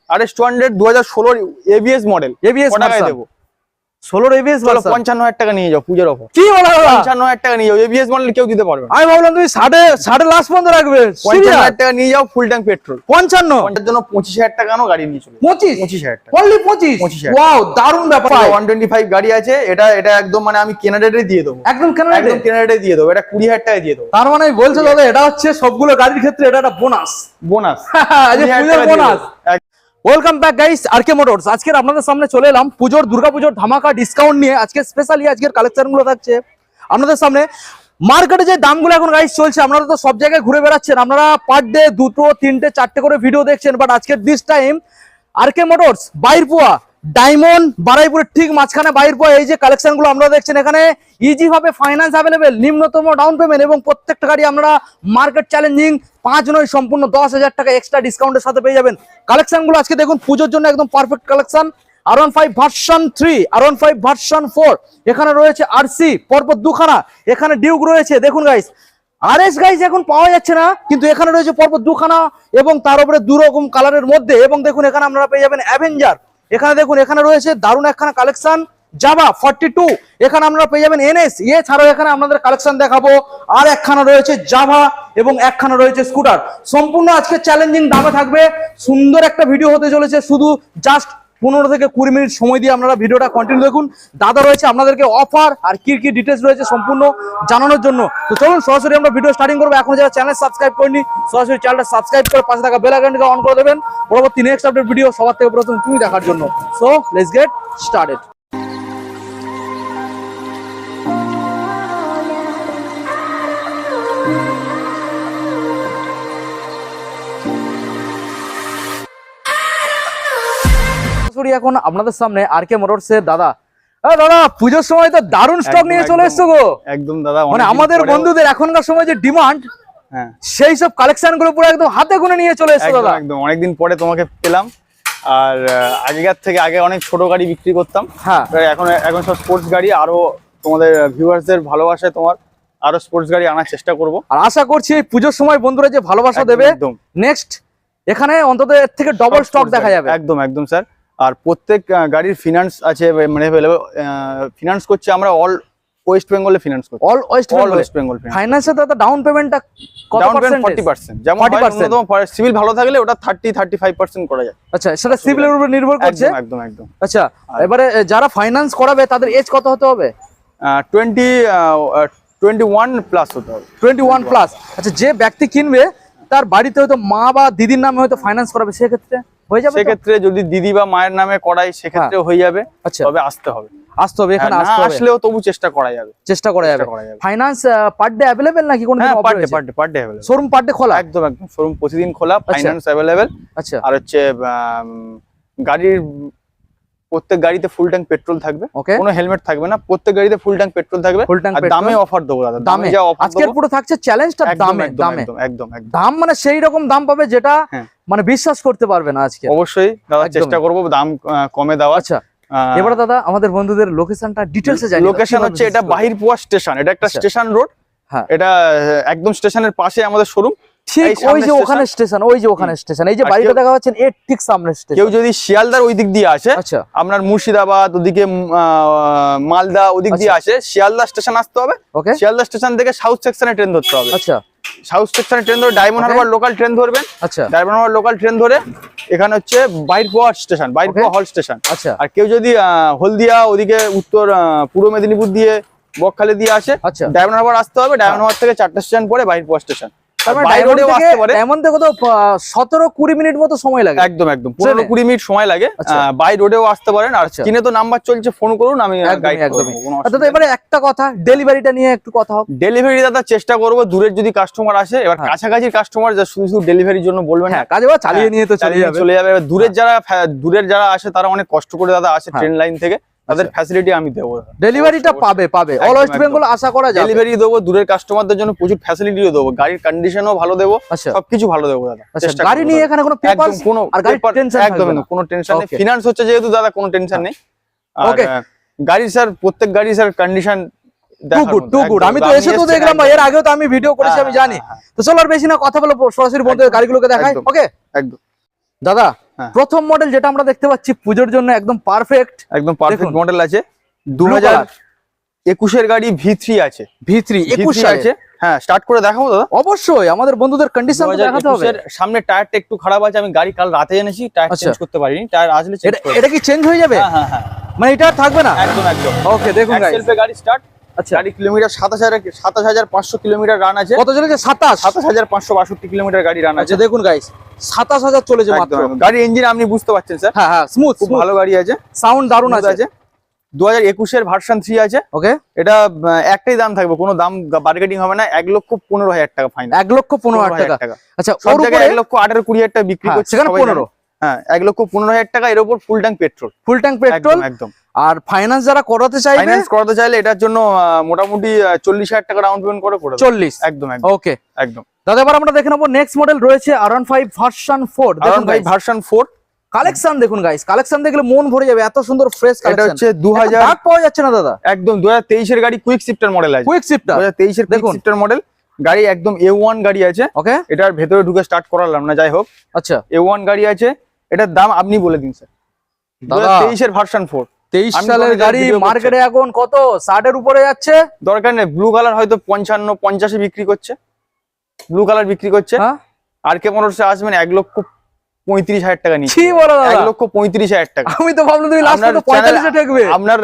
RS 200 2016 ABS model. ABS টাকায় দেবো 16 ABS 55,000 টাকা নিয়ে যাও পূজোর অফার। কি বলা 55,000 টাকা নিয়ে যাও, ABS মডেল কেউ দিতে পারবে না। আমি ভাবলাম তুমি 60 লাস্ট পর্যন্ত রাখবে। 55,000 টাকা নিয়ে যাও ফুল ট্যাঙ্ক পেট্রোল। 55 এর জন্য 25,000 টাকা নাও, গাড়ি নিয়ে চলে 25,000 টাকা অনলি 25। ওয়াও দারুণ ব্যাপার। 125 গাড়ি আছে, এটা একদম মানে আমি কেনাডারে দিয়ে দেবো, একদম কেনাডারে দিয়ে দেবো, এটা 20,000 টাকায় দিয়ে দেবো। তার মানে বলছো দাদা এটা হচ্ছে সবগুলো গাড়ির ক্ষেত্রে এটা একটা bonus. Bonus. Welcome back guys RK Motors. আজকের আপনাদের সামনে চলে এলাম দুর্গাপুজোর ধামাকা ডিসকাউন্ট নিয়ে। আজকে স্পেশালি আজকের কালেকশন গুলো থাকছে আপনাদের সামনে। মার্কেটে যে দামগুলো এখন গাইস চলছে, আপনারা তো সব জায়গায় ঘুরে বেড়াচ্ছেন, আপনারা পার ডে 2, 3, 4 করে ভিডিও দেখছেন, বাট আজকের দিস টাইম আরকে মোটরস বাইরপুয়া ডায়মন্ড বারাইপুরের ঠিক মাঝখানে বাইরপুয়া এই যে কালেকশন গুলো আপনারা দেখছেন, এখানে ইজি ভাবে ফাইন্যান্স অ্যাভেলেবেল, নিম্নতম ডাউন পেমেন্ট এবং প্রত্যেকটা গাড়ি আপনারা মার্কেট চ্যালেঞ্জিং 5 নয় সম্পূর্ণ 10,000 টাকা এক্সট্রা ডিসকাউন্টের সাথে পেয়ে যাবেন। কালেকশন গুলো আজকে দেখুন, পুজোর জন্য একদম perfect collection. R15 version 3, R15 version 4, এখানে রয়েছে RC পরপর দুখানা, এখানে ডিউক রয়েছে। দেখুন গাইস RS গাইস এখন পাওয়া যাচ্ছে না, কিন্তু এখানে রয়েছে পরপর দুখানা এবং তার উপরে দুরকম কালারের মধ্যে। এবং দেখুন এখানে আপনারা পেয়ে যাবেন অ্যাভেঞ্জার। এখানে দেখুন এখানে রয়েছে দারুণ একখানা কালেকশন জাভা 42, এখানে আপনারা পেয়ে যাবেন NS। এছাড়াও এখানে আপনাদের কালেকশন দেখাবো আর একখানা রয়েছে জাভা এবং একখানা রয়েছে স্কুটার। সম্পূর্ণ আজকে চ্যালেঞ্জিং দামে থাকবে, সুন্দর একটা ভিডিও হতে চলেছে। শুধু জাস্ট 15 থেকে 20 মিনিট সময় দিয়ে আপনারা ভিডিওটা কন্টিনিউ দেখুন। দাদা রয়েছে আপনাদেরকে অফার আর কি কি ডিটেলস রয়েছে সম্পূর্ণ জানানোর জন্য। তো চলুন সরাসরি আমরা ভিডিও স্টার্টিং করবো। এখন যারা চ্যানেল সাবস্ক্রাইব করেনি সরাসরি চ্যানেলটা সাবস্ক্রাইব করে পাশে থাকা বেল আইকনটা অন করে দেবেন, পরবর্তী নেক্সট আপডেট ভিডিও সবার থেকে প্রথম তুমি দেখার জন্য। So let's get started. এখন আপনাদের সামনে আরকে মোটরস এর দাদা পুজোর সময় তো দারুণ স্টক নিয়ে চলে এসছো গো। একদম দাদা, মানে আমাদের বন্ধুদের এখনকার সময় যে ডিমান্ড, সেই সব কালেকশন গুলো পুরো একদম হাতে গুনে নিয়ে চলে এসছো দাদা। একদম অনেকদিন পরে তোমাকে পেলাম। আর আগেকার থেকে আগে অনেক ছোট গাড়ি বিক্রি করতাম, হ্যাঁ এখন সব স্পোর্টস গাড়ি, আরো তোমাদের ভিউয়ার্সদের ভালোবাসায় তোমার আরো স্পোর্টস গাড়ি আনার চেষ্টা করব। আর আশা করছি এই পুজোর সময় বন্ধুরা যে ভালোবাসা দেবে, নেক্সট এখানে অন্তত এর থেকে ডবল স্টক দেখা যাবে। একদম একদম স্যার। আর প্রত্যেক গাড়ির ফিনান্স আছে, মানে ফিনান্স করছি আমরা, অল ওয়েস্ট বেঙ্গলে ফিনান্স করছি, অল ওয়েস্ট বেঙ্গল ফাইন্যান্সে। দাদা ডাউন পেমেন্টটা কত পার্সেন্ট? 40%। যেমন 40%, সিভিল ভালো থাকলে ওটা 30-35% করা যায়। আচ্ছা, সেটা সিভিলের উপর নির্ভর করছে। একদম একদম। আচ্ছা, এবারে যারা ফাইন্যান্স করাবে তাদের এজ কত হতে হবে? 21 প্লাস হতে হবে। 21 প্লাস। আচ্ছা, যে ব্যক্তি কিনবে তার বাড়িতে হয়তো মা বা দিদির নামে হয়তো ফাইন্যান্স করাবে, সেক্ষেত্রে হয়ে যাবে? সেক্ষেত্রে যদি দিদি বা মায়ের নামে করাই সেক্ষেত্রে হয়ে যাবে। আচ্ছা, তবে আসতে হবে এখানে, আসলেও তবু চেষ্টা করা যাবে। ফাইন্যান্স পার ডে अवेलेबल নাকি কোন দিন? Per day available. Showroom per day খোলা? একদম একদম, শোরুম প্রতিদিন খোলা, ফাইন্যান্স अवेलेबल। আচ্ছা, আর হচ্ছে গাড়ির প্রত্যেক গাড়িতে ফুল ট্যাঙ্ক পেট্রোল থাকবে, কোনো হেলমেট থাকবে না, প্রত্যেক গাড়িতে ফুল ট্যাঙ্ক পেট্রোল থাকবে। আর দামে অফার দেবো দাদা, দামে যা অফার আজকের পুরো থাকছে চ্যালেঞ্জটা দামে। একদম একদম দাম মানে সেই রকম দাম পাবে যেটা মানে বিশ্বাস করতে পারবে না। আজকে অবশ্যই দাদা চেষ্টা করব দাম কমে দেওয়া। আচ্ছা, এবারে দাদা আমাদের বন্ধুদের লোকেশনটা ডিটেইলসে জানি। লোকেশন হচ্ছে এটা বাহিরপুয়া স্টেশন, এটা একটা স্টেশন রোড। হ্যাঁ, এটা একদম স্টেশনের পাশে আমাদের শোরুম। ঠিক ওই যে ওখানে স্টেশন, এই যে বাড়িটা দেখা যাচ্ছে এর ঠিক সামনে স্টেশন। কেউ যদি শিয়ালদার ওই দিক দিয়ে আসে, আচ্ছা আপনার মুর্শিদাবাদ ওদিকে মালদা ওদিক দিয়ে আসে, শিয়ালদা স্টেশন আসতে হবে। শিয়ালদা স্টেশন থেকে সাউথ সেকশনে ট্রেন ধরতে হবে। আচ্ছা, সাউথ সেকশনে ট্রেন ধরে ডায়মন্ড হারবার লোকাল ট্রেন ধরবেন। আচ্ছা, ডায়মন্ড হারবার লোকাল ট্রেন ধরে এখানে হচ্ছে বাইরপুয়া স্টেশন, বাইরপুয়া হল স্টেশন। আচ্ছা, আর কেউ যদি হলদিয়া ওদিকে উত্তর পূর্ব মেদিনীপুর দিয়ে বকখালি দিয়ে আসে, আচ্ছা ডায়মন্ড হারবার আসতে হবে। ডায়মন্ড হারবার থেকে 4টে স্টেশন পরে বাইরপুয়া স্টেশন। এমন দেখো তো 17-20 মিনিট মতো সময় লাগে। একদম একদম 15-20 মিনিট সময় লাগে। বাই রোডেও আসতে পারেন। আর কিনে তো নাম্বার চলছে, ফোন করুন, আমি গাইড করব। আচ্ছা, এবারে একটা কথা, ডেলিভারিটা নিয়ে একটু কথা হোক। ডেলিভারি দাদা চেষ্টা করব, দূরের যদি কাস্টমার আসে, এবার কাছাকাছি কাস্টমার যা শুধু শুধু ডেলিভারির জন্য বলবেন, হ্যাঁ কাজে চালিয়ে নিয়ে তো চলে যাবে। দূরের যারা আসে তারা অনেক কষ্ট করে দাদা আসে ট্রেন লাইন থেকে, তাদের ফ্যাসিলিটি আমি দেবো, ডেলিভারিটা পাবে অল ওয়েস্ট বেঙ্গল আশা করা যায়। ডেলিভারি দেবো, দূরের কাস্টমারদের জন্য প্রচুর ফ্যাসিলিটিও দেবো, গাড়ির কন্ডিশনও ভালো দেবো, সবকিছু ভালো দেবো দাদা। গাড়ি নিয়ে এখানে কোনো পেপারস কোনো টেনশন, একদম কোনো টেনশন নেই। ফিনান্স হচ্ছে যেহেতু দাদা, কোনো টেনশন নেই। ওকে, গাড়ি স্যার প্রত্যেক গাড়ি স্যার কন্ডিশন টু গুড। আমি তো এসে তো দেখলাম, এর আগেও তো আমি ভিডিও করেছি, আমি জানি। তো চলো আর বেশি না কথা বলে সরাসরি বন্ধুদের গাড়িগুলোকে দেখাই। ওকে, একদম দাদা প্রথম মডেল যেটা আমরা দেখতে পাচ্ছি পুজোর জন্য একদম পারফেক্ট মডেল আছে। 2021 গাড়ি V3 আছে। V3 21 আছে। হ্যাঁ, স্টার্ট করে দেখাবো দাদা? অবশ্যই, আমাদের বন্ধুদের কন্ডিশন দেখাতে হবে। সামনে টায়ারটা একটু খারাপ আছে, আমি গাড়ি কাল রাতে এনেছি, টায়ার চেঞ্জ করতে পারিনি, টায়ার আসলে চেঞ্জ করব। এটা কি চেঞ্জ হয়ে যাবে? হ্যাঁ হ্যাঁ, মানে এটা আর থাকবে না? একদম। ওকে, দেখুন গাইস, সেলফে গাড়ি স্টার্ট। আচ্ছা, গাড়ি কিলোমিটার 27,500 কিলোমিটার রান আছে। কত চলেছে? 27,562 কিলোমিটার গাড়ি রান আছে। দেখুন গাইস, 27,000 চলেছে মাত্র। গাড়ি ইঞ্জিন আপনি বুঝতে পারছেন স্যার? হ্যাঁ হ্যাঁ, স্মুথ, খুব ভালো গাড়ি আছে, সাউন্ড দারুণ আছে। 2021 এর ভার্সন 3 আছে। ওকে, এটা একটাই দাম থাকবে, কোনো দাম বার্গেটিং হবে না। 1,15,000 টাকা ফাইনাল। 1,15,000 টাকা। আচ্ছা, ওর উপরে 1,18,20,000 টাকা বিক্রি করছে সেখানে 15। হ্যাঁ, 1,15,000 টাকা। এর উপর ফুল ট্যাঙ্ক পেট্রোল। একদম। আর ফাইন্যান্স যারা করাতে চাইলে এটার জন্য মোটামুটি 40,000 টাকা ডাউন পেমেন্ট করে 40। একদম। ওকে, একদম। দাদা এবার আমরা দেখে নেবো নেক্সট মডেল রয়েছে R15 ভার্সন 4। দেখুন ভাই, ভার্সন 4 কালেকশন দেখুন গাইস, কালেকশন দেখলে মন ভরে যাবে, এত সুন্দর ফ্রেশ কালেকশন। এটা হচ্ছে 2000 দাগ পাওয়া যাচ্ছে না দাদা। একদম 2023 এর গাড়ি, কুইক শিফটার মডেল আছে। 2023 এর কুইক শিফটার মডেল গাড়ি, একদম A1 গাড়ি আছে। ওকে, এটার ভেতরে ঢুকে স্টার্ট করালাম না, যাই হোক। আচ্ছা, A1 গাড়ি আছে। এটার দাম আপনি বলে দিন স্যার। 2023 এর ভার্সন 4, 23 সালের গাড়ি মার্কেটে এখন কত? 60 এর উপরে যাচ্ছে। দরকার নেই, ব্লু কালার হয়তো 55-50 এ বিক্রি করছে, ব্লু কালার বিক্রি করছে। আর কে মোটরসে আসবেন 1,35,000 টাকা নিয়ে। কি বলো দাদা? 1,35,000 টাকা। আমি তো ভাবলাম তুমি লাস্ট তো 45 এ ঠেকবে। আপনার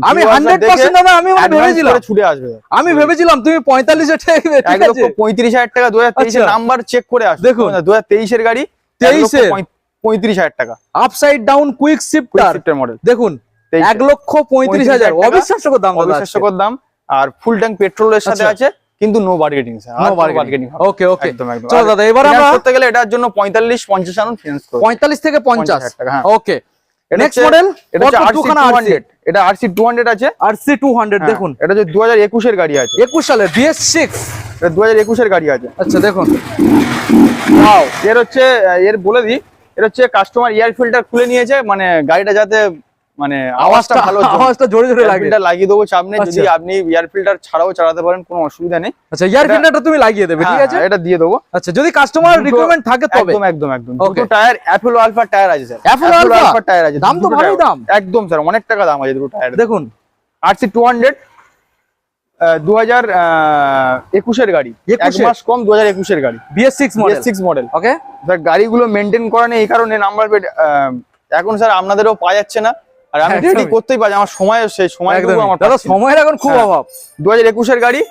আমি 100% দাদা, আমি ভেবেছিলাম ছুটে আসবে। আমি ভেবেছিলাম তুমি 45 এ ঠেকবে। ঠিক আছে, 1,35,000 টাকা। 2023 এর নাম্বার চেক করে আসবে। দেখুন, 2023 এর গাড়ি, 23 এর 35,000 টাকা। Upside down quick shifter model. দেখুন, 1,35,000। অবিশ্বাস্যকর দাম, অবিশ্বাস্যকর দাম। আর ফুল ট্যাঙ্ক পেট্রোলের সাথে আছে, কিন্তু no bargaining sir. No bargaining. Okay okay, একদম। চলো দাদা, এবার আমরা করতে গেলে এটার জন্য 45-50 আনুন ফিনান্স করব। 45 থেকে 50 টাকা। হ্যাঁ, ওকে। নেক্সট মডেল, এটা হচ্ছে RC200। এটা RC200 আছে। RC200 দেখুন, এটা হচ্ছে 2021 এর গাড়ি আছে। 21 সালের BS6। এটা 2021 এর গাড়ি আছে। আচ্ছা, দেখুন, ওয়াও। এর হচ্ছে, এর বলে দিই, এর হচ্ছে কাস্টমার এয়ার ফিল্টার খুলে নিয়েছে, মানে গাড়িটা যাতে মানে আওয়াজটা ভালো, আওয়াজটা জোরে জোরে লাগে। এটা লাগিয়ে দেবো সামনে, যদি আপনি এয়ার ফিল্টার ছাড়াও চালাতে পারেন, কোনো অসুবিধা নেই। আচ্ছা, এয়ার ফিল্টারটা তুমি লাগিয়ে দেবে, ঠিক আছে? এটা দিয়ে দেবো। আচ্ছা, যদি কাস্টমার রিকোয়ারমেন্ট থাকে তবে। একদম। দুটো টায়ার অ্যাপোলো আলফা টায়ার আছে স্যার। অ্যাপোলো আলফা টায়ার আছে। দাম তো ভালোই দাম। একদম স্যার, অনেক টাকা দাম আছে দুটো টায়ার। দেখুন, RC200 2021 এর গাড়ি, 1 মাস কম, 2021 এর গাড়ি, BS6 মডেল। ওকে স্যার, গাড়িগুলো মেইনটেইন করা নেই, এই কারণে নাম্বার প্লেট এখন স্যার আপনাদেরও পাওয়া যাচ্ছে না। আর আমি রেডি করতেই পারি, আমার সময় সেই সময়টুকু আমার দাদা, সময়ের এখন খুব অভাব। 2021 এর গাড়ি,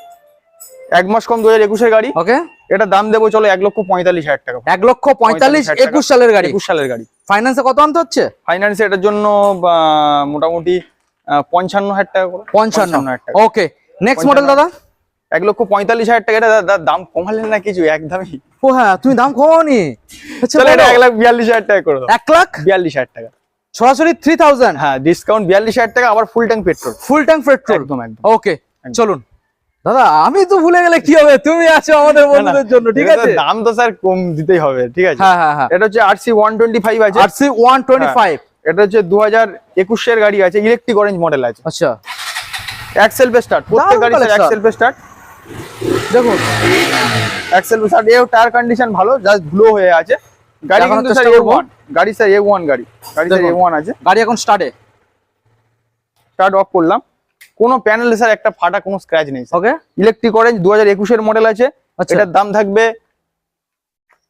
1 মাস কম, 2021 এর গাড়ি। ওকে, এটা দাম দেবো চলো 1,45,000 টাকা। 1,45,000 21 সালের গাড়ি। 21 সালের গাড়ি। ফাইন্যান্সে কত আনতে হচ্ছে? ফাইন্যান্সে এটার জন্য মোটামুটি 55,000 টাকা করে। 55,000 টাকা। ওকে, নেক্সট মডেল দাদা। 1,45,000 টাকা। এটা দাম কমালেন না কিছু? একদমই। ও হ্যাঁ, তুমি দাম কমাওনি। চলো এটা 1,42,000 টাকা করে দাও। 1,42,000 টাকা। সরাসরি 3,000। হ্যাঁ, ডিসকাউন্ট 42,000 টাকা, আবার ফুল ট্যাঙ্ক পেট্রোল। একদম। ওকে, চলুন দাদা, আমি তো ভুলে গেলে কি হবে, তুমি আছো আমাদের বন্ধুদের জন্য, ঠিক আছে? দাম তো স্যার কম দিতেই হবে, ঠিক আছে? হ্যাঁ। এটা হচ্ছে RC125 আছে। RC125 এটা হচ্ছে 2021 এর গাড়ি আছে, ইলেকট্রিক অরেঞ্জ মডেল আছে। আচ্ছা, এক্সেল পে স্টার্ট, প্রত্যেক গাড়ি স্যার এক্সেল পে স্টার্ট। দেখুন, এক্সেল পে স্টার্ট। এর টায়ার কন্ডিশন ভালো, জাস্ট ধুলো হয়ে আছে। গাড়ি কিন্তু স্যার A1 গাড়ি, স্যার A1 গাড়ি স্যার A1 আছে। গাড়ি এখন স্টার্ট অফ করলাম, কোনো প্যানেল স্যার একটা ফাটা, কোনো স্ক্র্যাচ নেই। ওকে, ইলেকট্রিক অরেঞ্জ 2021 এর মডেল আছে। এটার দাম থাকবে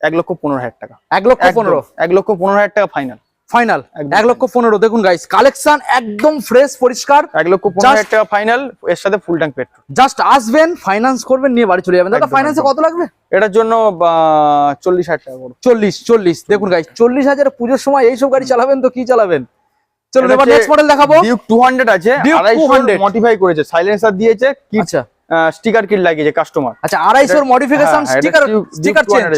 1,15,000 টাকা। 1,15,000 টাকা ফাইনাল। 1,15,000। দেখুন গাইস, কালেকশন একদম ফ্রেশ পরিষ্কার। 1,15,000 টাকা ফাইনাল, এর সাথে ফুল ট্যাঙ্ক পেট্রোল। জাস্ট আসবেন, ফাইন্যান্স করবেন, নিয়ে বাড়ি চলে যাবেন। দাদা, ফাইন্যান্সে কত লাগবে? এটার জন্য 40,000 টাকা করে। 40। দেখুন গাইস, 40,000 পুজোর সময় এইসব গাড়ি চালাবেন তো কি চালাবেন। চলুন এবার নেক্সট মডেল দেখাবো। ডিউক 200 আছে, 250 মডিফাই করেছে, সাইলেন্সার দিয়েছে, আচ্ছা, স্টিকার কিট লাগিয়েছে কাস্টমার। আচ্ছা, 250 modification, sticker change.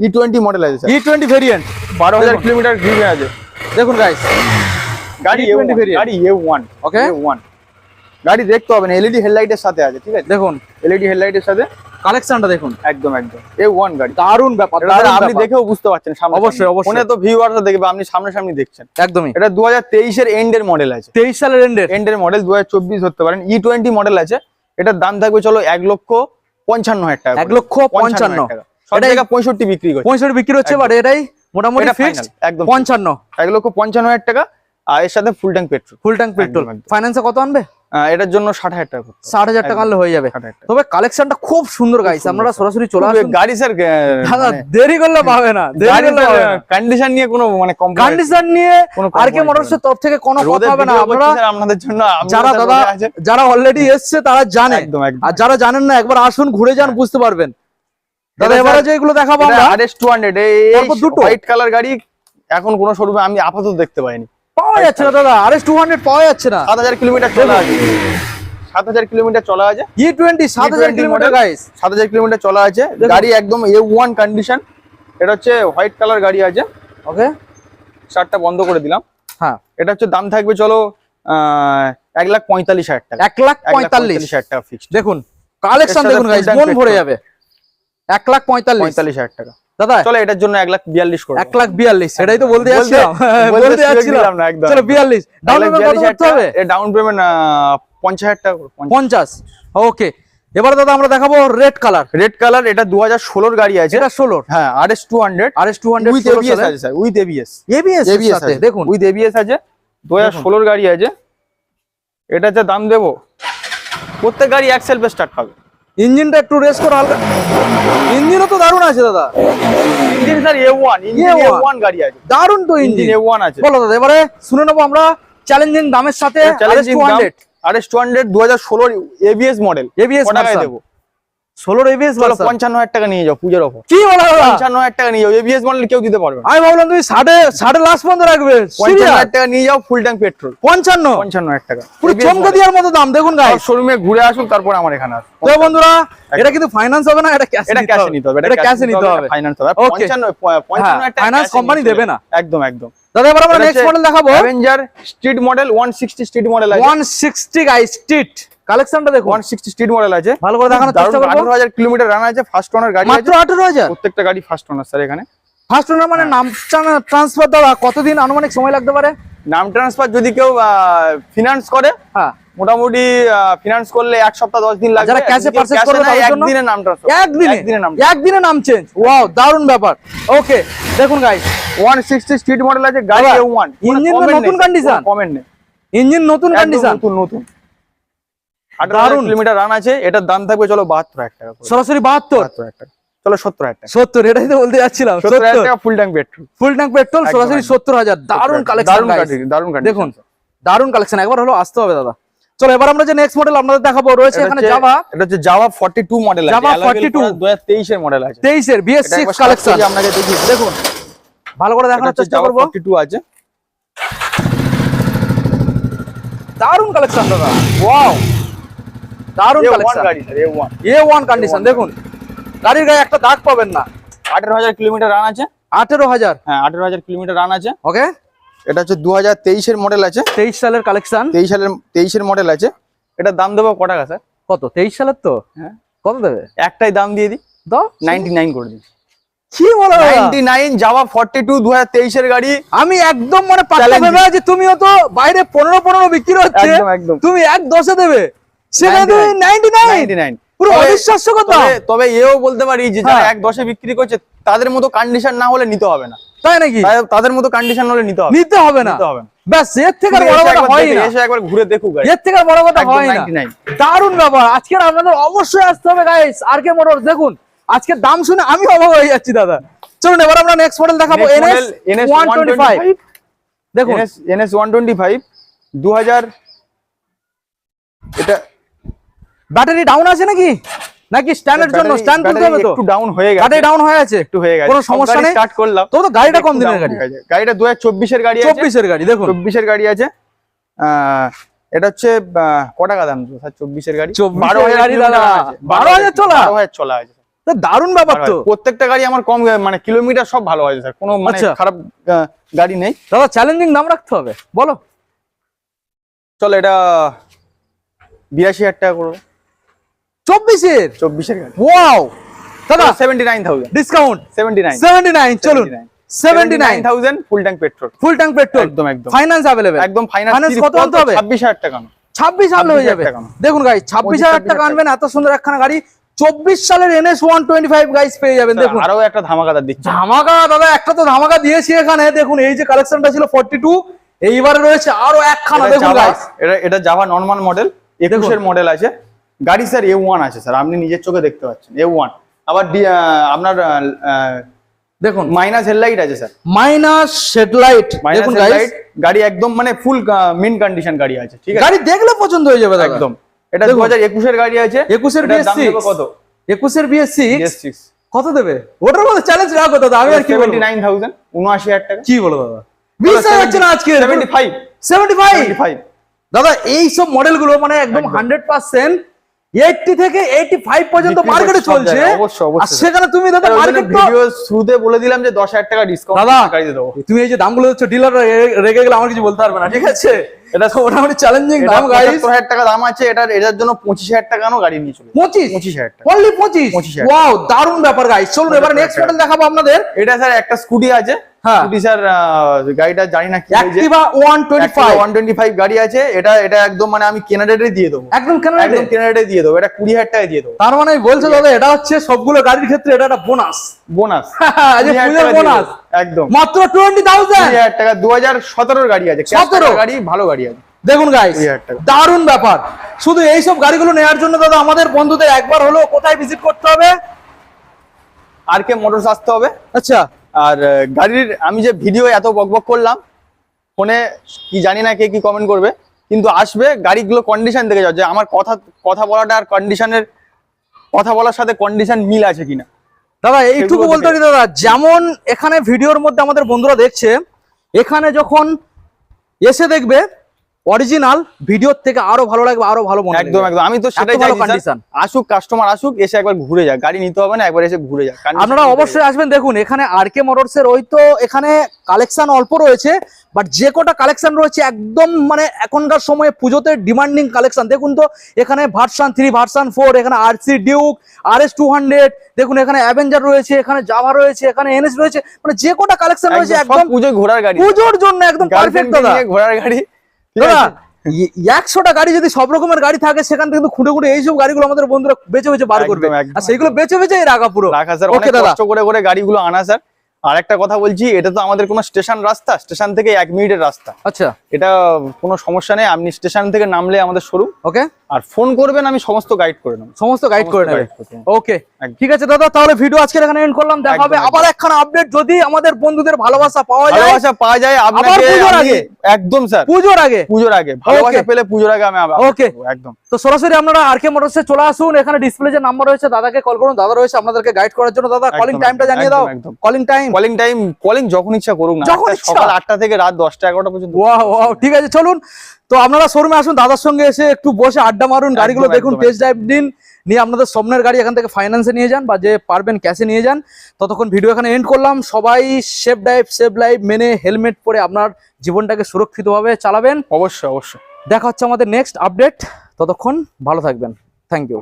E20 model আছে, E20 ভেরিয়েন্ট, 12,000 কিলোমিটার ড্রিভেন আছে। দেখুন গাইস, গাড়ি A1। ওকে, A1 গাড়ি দেখতে হবে না, এলইডি হেডলাইটের সাথে আছে, ঠিক আছে? দেখুন, এলইডি হেডলাইটের সাথে কালেকশনটা দেখুন। একদম A1 গাড়ি, দারুণ ব্যাপার। আপনি দেখেও বুঝতে পারছেন সামনে। অবশ্যই। ফোনে তো ভিউয়াররা দেখবে, আপনি সামনাসামনি দেখছেন। একদমই। এটা 2023 এর এন্ডের মডেল আছে। 23 সালের এন্ডের মডেল, 2024 ধরতে পারেন। E20 মডেল আছে। এটার দাম থাকবে চলো 1,55,000 টাকা। 1,55,000 টাকা। সব জায়গায় 65 বিক্রি করছে। 65 বিক্রি হচ্ছে, বাট এটাই মোটামুটি এটা ফিক্সড final, একদম 55 1,55,000 টাকা আর এর সাথে ফুল ট্যাঙ্ক পেট্রোল। ফাইন্যান্সে কত আনবে? এটার জন্য 60,000 টাকা করতে হবে। 60,000 টাকা আনলে হয়ে যাবে। 60,000 টাকা। তবে কালেকশনটা খুব সুন্দর গাইস, আপনারা সরাসরি চলে আসুন। গাড়ি স্যার দাদা দেরি করলে পাবে না, কন্ডিশন নিয়ে কোনো মানে কন্ডিশন নিয়ে আরকে মোটরস এর তরফ থেকে কোনো কথা হবে না। আপনারা আপনাদের জন্য যারা দাদা যারা অলরেডি এসেছে তারা জানে, একদম একদম। আর যারা জানেন না একবার আসুন ঘুরে যান বুঝতে পারবেন। দাদা এবারে যে এগুলো দেখাবো আমরা RS 200 এই দুটো হোয়াইট কালার গাড়ি এখন কোন শোরুমে আমি আপাতত দেখতে পাইনি, পাওয়া যাচ্ছে না দাদা। RS 200 পাওয়া যাচ্ছে না। 7,000 কিলোমিটার চলা আছে, 7,000 কিলোমিটার চলা আছে। E20 7,000 কিলোমিটার গাইস, 7,000 কিলোমিটার চলা আছে। গাড়ি একদম A1 কন্ডিশন। এটা হচ্ছে হোয়াইট কালার গাড়ি আছে। ওকে স্টার্টটা বন্ধ করে দিলাম। হ্যাঁ এটা হচ্ছে দাম থাকবে চলো 1,45,000 টাকা। 1,45,000 টাকা ফিক্সড। দেখুন কালেকশন দেখুন গাইস, মন ভরে যাবে। 1,45,000 টাকা দাদা। চলো এটার জন্য 1,42,000 করে। 1,42,000 সেটাই তো বলতে যাচ্ছিলাম, বলতে যাচ্ছিলাম না একদম। চলো 42 ডাউন পেমেন্ট কত করতে হবে? এর ডাউন পেমেন্ট 50,000 টাকা করে। 50 ওকে। এবার দাদা আমরা দেখাবো রেড কালার। রেড কালার এটা 2016 গাড়ি আছে। এটা 16 হ্যাঁ RS 200 উইথ ABS আছে স্যার, উইথ ABS এবিএস সাথে দেখুন উইথ ABS আছে। 2016 গাড়ি আছে। এটা যে দাম দেবো, প্রত্যেক গাড়ি এক সেলফে স্টার্ট হবে। ইঞ্জিনটা একটু রেস করো হালকা। ইঞ্জিনও তো দারুণ আছে দাদা। Engine sir A1, engine A1 গাড়ি আছে। দারুণ তো ইঞ্জিন ইঞ্জিন A1 আছে। বলো দাদা এবারে শুনে নেবো আমরা চ্যালেঞ্জিং দামের সাথে RS 200 2016 ABS মডেল। ABS টাকায় দেবো? 16 এবিএস চলো 55,000 টাকা নিয়ে যাও পূজার অফার। কি বলো দাদা? 55,000 টাকা নিয়ে যাও, ABS মডেল কেউ দিতে পারবে না। আমি ভাবলাম তুমি 60 লাস্ট পর্যন্ত রাখবে। 55,000 টাকা নিয়ে যাও ফুল ট্যাঙ্ক পেট্রোল। 55,000 টাকা পুরো চমকে দেওয়ার মতো দাম দেখুন গাইস। শোরুমে ঘুরে আসুন তারপর আমার এখানে আসুন। তো বন্ধুরা এটা কিন্তু ফাইন্যান্স হবে না, এটা ক্যাশে নিতে হবে। এটা ক্যাশে নিতে হবে, ফাইন্যান্স হবে। 55,000 টাকা ফাইন্যান্স কোম্পানি দেবে না। একদম একদম। দাদা এবার আমরা নেক্সট মডেল দেখাবো। Avenger street model 160 street model আছে। 160 গাইস স্ট্রিট কালেকশনটা দেখুন। 160 স্ট্রিট মডেল আছে। ভালো করে দেখানোর চেষ্টা করব। 18,000 কিলোমিটার রান আছে। ফার্স্ট ওনার গাড়ি আছে। মাত্র 18,000? প্রত্যেকটা গাড়ি ফার্স্ট ওনার স্যার এখানে। ফার্স্ট ওনার মানে নাম ট্রান্সফার দেওয়া কতদিন আনুমানিক সময় লাগতে পারে? নাম ট্রান্সফার যদি কেউ ফিনান্স করে, হ্যাঁ মোটামুটি ফিনান্স করলে 1 সপ্তাহ 10 দিন লাগবে। যারা ক্যাশে পারচেজ করবে তাদের জন্য একদিনে নাম ট্রান্সফার। একদিনে নাম চেঞ্জ। ওয়াও দারুণ ব্যাপার। ওকে দেখুন গাইস 160 স্ট্রিট মডেল আছে, গাড়ি A1। ইঞ্জিন নতুন কন্ডিশন, কমেন্ট নেই। ইঞ্জিন নতুন কন্ডিশন, নতুন 18,000 কিলোমিটার রান আছে। এটার দাম থাকবে চলো 72,000 টাকা। সরাসরি 72? টাকা চলো 70,000 টাকা। 70 এটাই তো বলতে যাচ্ছিলাম। 70,000 টাকা full tank petrol. Full tank petrol সরাসরি 70,000। দারুণ কালেকশন গাইস, দারুণ কালেকশন দেখুন দারুণ কালেকশন। একবার হলো আসতে হবে দাদা। চলো এবার আমরা যে নেক্সট মডেল আপনাদের দেখাবো রয়েছে এখানে জাভা। এটা হচ্ছে জাভা 42 মডেল আছে। জাভা 42 2023 এর মডেল আছে। 23 এর BS6 কালেকশন আপনাকে দেখি দেখুন ভালো করে দেখানোর চেষ্টা করব। 42 আছে। দারুণ কালেকশন দাদা। ওয়াও দারুণ কালেকশন। গাড়ি স্যার A1 কন্ডিশন দেখুন। গাড়ির গায়ে একটা দাগ পাবেন না। 18,000 কিলোমিটার রান আছে। 18,000? হ্যাঁ 18,000 কিলোমিটার রান আছে। ওকে এটা হচ্ছে 2023 এর মডেল আছে। 23 সালের কালেকশন। 23 এর মডেল আছে। এটার দাম দেবো কত টাকা স্যার? কত? 23 সালের তো? হ্যাঁ কত দেবে? একটাই দাম দিয়ে দিই, দাও 99 করে দিই। কি বলো? 99 জাভা 42 2023 এর গাড়ি। আমি একদম মানে পাত্তা ভেবে আছি তুমিও তো বাইরে 15 বিক্রি হচ্ছে, একদম একদম তুমি 1.10 এ দেবে, সেখানে তুমি 99 পুরো অবিশ্বাস্য কথা। তবে এও বলতে পারি যে যারা 1.10 এ বিক্রি করছে তাদের মতো কন্ডিশন না হলে নিতে হবে না। তাই নাকি? তাদের মতো কন্ডিশন হলে নিতে হবে না। ব্যাস এর থেকে আর বড় কথা হয় না। এসে একবার ঘুরে দেখুক গাড়ি। এর থেকে আর বড় কথা হয় না। দারুণ ব্যাপার। আজকে আপনাদের অবশ্যই আসতে হবে গাইস আরকে মোটরস। দেখুন আজকে দাম শুনে আমি অবাক হয়ে যাচ্ছি দাদা। চলুন এবার আমরা নেক্সট মডেল দেখাবো। NS 125 দেখুন। NS 125 2000। এটা ব্যাটারি ডাউন আছে নাকি স্ট্যান্ডের জন্য স্ট্যান্ড তুলতে হবে তো? একটু ডাউন হয়ে গেছে। ব্যাটারি ডাউন হয়ে আছে, একটু হয়ে গেছে। কোনো সমস্যা নেই। স্টার্ট করলাম তো গাড়িটা কম দিনের গাড়ি। গাড়িটা 2024 এর গাড়ি আছে। 24 এর গাড়ি দেখুন। 24 এর গাড়ি আছে। এটা হচ্ছে কত টাকা দাম স্যার? 24 এর গাড়ি 12,000 গাড়ি দাদা। 12,000 চলা? 12,000 চলা আছে। তো দারুণ ব্যাপার তো। প্রত্যেকটা গাড়ি আমার কম মানে কিলোমিটার সব ভালো আছে স্যার, কোনো মানে খারাপ গাড়ি নেই। দাদা চ্যালেঞ্জিং দাম রাখতে হবে বলো। চল এটা 82,000 টাকা করব। 24 এর গাড়ি। ওয়াও দাদা 79,000 ডিসকাউন্ট। 79 চলুন 79,000 full tank petrol. Full tank petrol একদম একদম। ফাইনান্স अवेलेबल একদম ফাইনান্স কত আনতে হবে? 26,000 টাকা। 26 আনলে হয়ে যাবে। দেখুন গাইস 26,000 টাকা আনবেন এত সুন্দর একখানা গাড়ি 24 সালের NS 125 গাইস পেয়ে যাবেন। দেখুন আরো একটা ধামাকাদার দিচ্ছে। ধামাকা দাদা, একটা তো ধামাকা দিয়েছি এখানে। দেখুন এই যে কালেকশনটা ছিল 42, এইবারে রয়েছে আরো একখানা। দেখুন গাইস এটা জাভা নরমাল মডেল, 21 এর মডেল আছে গাড়ি স্যার। A1 আছে স্যার, আপনি নিজের চোখে দেখতে পাচ্ছেন A1। আবার আপনার দেখুন মাইনাস হেডলাইট আছে স্যার, মাইনাস হেডলাইট। দেখুন গাইস গাড়ি একদম মানে ফুল মিন কন্ডিশন গাড়ি আছে, ঠিক আছে? গাড়ি দেখলে পছন্দ হয়ে যাবে দাদা একদম। এটা 2021 এর গাড়ি আছে। 21 এর এটার দাম BS6 দেবে কত? 21 এর BS6 BS6 কত দেবে? ওটার মধ্যে চ্যালেঞ্জ রাখো দাদা, আমি আর কি বলবো। 79,000, 79,000 টাকা। কি বলো দাদা, 20 হচ্ছে না আজকে? 75 দাদা এই সব মডেল গুলো মানে একদম 100% 80 থেকে 85 পর্যন্ত মার্কেটে চলছে। আর সেখানে তুমি দাদা মার্কেট ভিডিও শুরুতে বলে দিলাম যে 10,000 টাকা ডিসকাউন্ট দাদা গাড়িতে দেবো। তুমি এই যে দামগুলো দিচ্ছ, ডিলার রেগে গেলে আমার কিছু বলতে পারবে না, ঠিক আছে? এটা তো মোটামুটি চ্যালেঞ্জিং দাম গাইস। 75,000 টাকা দাম আছে এটার জন্য 25,000 টাকানো গাড়ি নিয়ে চলে। 25,000 টাকা অনলি 25। ওয়াও দারুণ ব্যাপার গাইস। চলুন এবার নেক্সট মডেল দেখাবো আপনাদের। এটা স্যার একটা স্কুটি আছে। হ্যাঁ স্কুটি স্যার গাড়িটা জানি না কি হয়েছে, Activa 125 গাড়ি আছে। এটা একদম মানে আমি কেনাডাতে দিয়ে দেবো, একদম কেনাডাতে দিয়ে দেবো। এটা 20,000 টাকায় দিয়ে দেবো। তার মানে বলছো দাদা এটা হচ্ছে সবগুলো গাড়ির ক্ষেত্রে এটা একটা বোনাস। বোনাস বোনাস একদম মাত্র 20,000 টাকা। 2017 এর গাড়ি আছে, 17 গাড়ি, ভালো গাড়ি আছে। দেখুন গাইস দারুণ ব্যাপার। শুধু এই সব গাড়িগুলো নেওয়ার জন্য দাদা আমাদের বন্ধুদের একবার হলো কোথায় ভিজিট করতে হবে? RK মোটরস আসতে হবে। আচ্ছা, আর গাড়ির আমি যে ভিডিও এত বকবক করলাম ফোনে, কি জানি না কে কি কমেন্ট করবে, কিন্তু আসবে গাড়িগুলো কন্ডিশন দেখে যাও যে আমার কথা বলাটা আর কন্ডিশনের কথা বলার সাথে কন্ডিশন মিল আছে কিনা। দাদা এইটুকু বলতে পারি দাদা, যেমন এখানে ভিডিওর মধ্যে আমাদের বন্ধুরা দেখছে, এখানে যখন এসে দেখবে অরিজিনাল ভিডিওর থেকে আরো ভালো লাগবে, আরো ভালো মনে একদম একদম। আমি তো সেটাই চাইছি, আসুক কাস্টমার আসুক, এসে একবার ঘুরে যাক। গাড়ি নিতে হবে না, একবার এসে ঘুরে যাক। আপনারা অবশ্যই আসবেন। দেখুন এখানে RK মোটরস এর ওই তো এখানে কালেকশন অল্প রয়েছে, বাট যে কটা কালেকশন রয়েছে একদম মানে এখনকার সময়ে পুজোতে ডিমান্ডিং কালেকশন। দেখুন তো এখানে ভার্সন 3, ভার্সন 4, এখানে RC ডিউক, RS 200, দেখুন এখানে অ্যাভেঞ্জার রয়েছে, এখানে জাভা রয়েছে, এখানে NS রয়েছে। মানে যে কটা কালেকশন রয়েছে একদম পুজোয় ঘোরার গাড়ি, পুজোর জন্য একদম পারফেক্ট দাদা। ঘোরার গাড়ি দাদা 100টা গাড়ি যদি সব রকমের গাড়ি থাকে, সেখান থেকে কিন্তু খুঁটে খুঁটে এইসব গাড়িগুলো আমাদের বন্ধুরা বেছে বেছে বার করবে, আর সেইগুলো বেছে বেছে রাখা পুরো রাখা স্যার। অনেক কষ্ট করে গাড়িগুলো আনা স্যার। আর একটা কথা বলছি, এটা তো আমাদের কোনো স্টেশন রাস্তা, স্টেশন থেকে 1 মিনিটের রাস্তা। আচ্ছা, এটা কোনো সমস্যা নেই। আপনি স্টেশন থেকে নামলে আমাদের শোরুম, ওকে, আর ফোন করবেন, আমি সমস্ত গাইড করে নেব, সমস্ত গাইড করে নেব। ওকে ঠিক আছে দাদা, তাহলে ভিডিও আজকের এখানে এন্ড করলাম। দেখা হবে আবার একখানা আপডেট, যদি আমাদের বন্ধুদের ভালোবাসা পাওয়া যায় আপনাকে একদম স্যার, পুজোর আগে ভালোবাসা পেলে পুজোর আগে আমি ওকে একদম। তো সরাসরি আপনারা RK মোটরসে চলে আসুন। এখানে ডিসপ্লে যে নাম্বার রয়েছে, দাদাকে কল করুন, দাদা রয়েছে আপনাদেরকে গাইড করার জন্য। দাদা কলিং টাইমটা জানিয়ে দাও। কলিং যখন ইচ্ছা করুন না, সকাল 8টা থেকে রাত 10টা 11টা পর্যন্ত। ওয়াও ঠিক আছে, চলুন তো আপনারা শোরুমে আসুন, দাদার সঙ্গে এসে একটু বসে আড্ডা মারুন, গাড়িগুলো দেখুন, টেস্ট ড্রাইভ দিন, নিয়ে আপনাদের স্বপ্নের গাড়ি এখান থেকে ফাইন্যান্সে নিয়ে যান, বা যে পারবেন ক্যাশে নিয়ে যান। ততক্ষণ ভিডিও এখানে এন্ড করলাম। সবাই সেফ ড্রাইভ সেভ লাইফ মেনে হেলমেট পরে আপনার জীবনটাকে সুরক্ষিতভাবে চালাবেন। অবশ্যই। দেখা হচ্ছে আমাদের নেক্সট আপডেট। ততক্ষণ ভালো থাকবেন। Thank you.